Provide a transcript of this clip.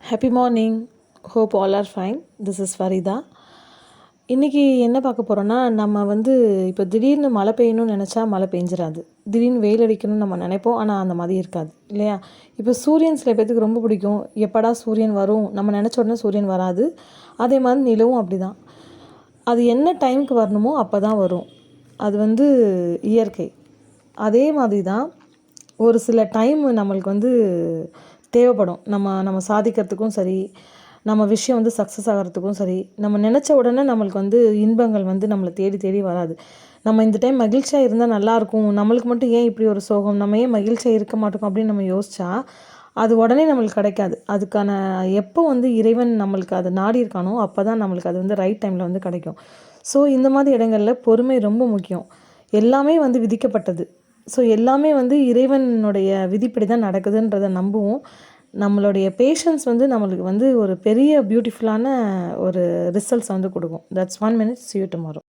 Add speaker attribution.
Speaker 1: Happy morning. Hope all are fine. This is Farida. இன்றைக்கி என்ன பார்க்க போகிறோன்னா, நம்ம இப்போ திடீர்னு மழை பெய்யணும்னு நினச்சா மழை பெஞ்சிராது. திடீர்னு வெயில் அடிக்கணும்னு நம்ம நினைப்போம், ஆனால் அந்த மாதிரி இருக்காது இல்லையா? இப்போ சூரியன் சில பேர்த்துக்கு ரொம்ப பிடிக்கும். எப்படா சூரியன் வரும், நம்ம நினச்ச உடனே சூரியன் வராது. அதே மாதிரி நிலவும் அப்படி தான். அது என்ன டைமுக்கு வரணுமோ அப்போ தான் வரும். அது இயற்கை. அதே மாதிரி தான் ஒரு சில டைம் நம்மளுக்கு தேவைப்படும். நம்ம சாதிக்கிறதுக்கும் சரி, நம்ம விஷயம் சக்ஸஸ் ஆகிறதுக்கும் சரி, நம்ம நினச்ச உடனே நம்மளுக்கு இன்பங்கள் நம்மளை தேடி தேடி வராது. நம்ம இந்த டைம் மகிழ்ச்சியாக இருந்தால் நல்லாயிருக்கும், நம்மளுக்கு மட்டும் ஏன் இப்படி ஒரு சோகம், நம்ம ஏன் மகிழ்ச்சியாக இருக்க மாட்டோம் அப்படின்னு நம்ம யோசித்தா அது உடனே நம்மளுக்கு கிடைக்காது. அதுக்கான எப்போ இறைவன் நம்மளுக்கு அதை நாடி இருக்கானோ அப்போ தான் நம்மளுக்கு அது ரைட் டைமில் கிடைக்கும். ஸோ இந்த மாதிரி இடங்களில் பொறுமை ரொம்ப முக்கியம். எல்லாமே விதிக்கப்பட்டது. ஸோ எல்லாமே இறைவனுடைய விதிப்படி தான் நடக்குதுன்றதை நம்புவோம். நம்மளுடைய பேஷன்ஸ் நம்மளுக்கு ஒரு பெரிய பியூட்டிஃபுல்லான ஒரு ரிசல்ட்ஸ் கொடுக்கும். That's 1 minute. See you tomorrow.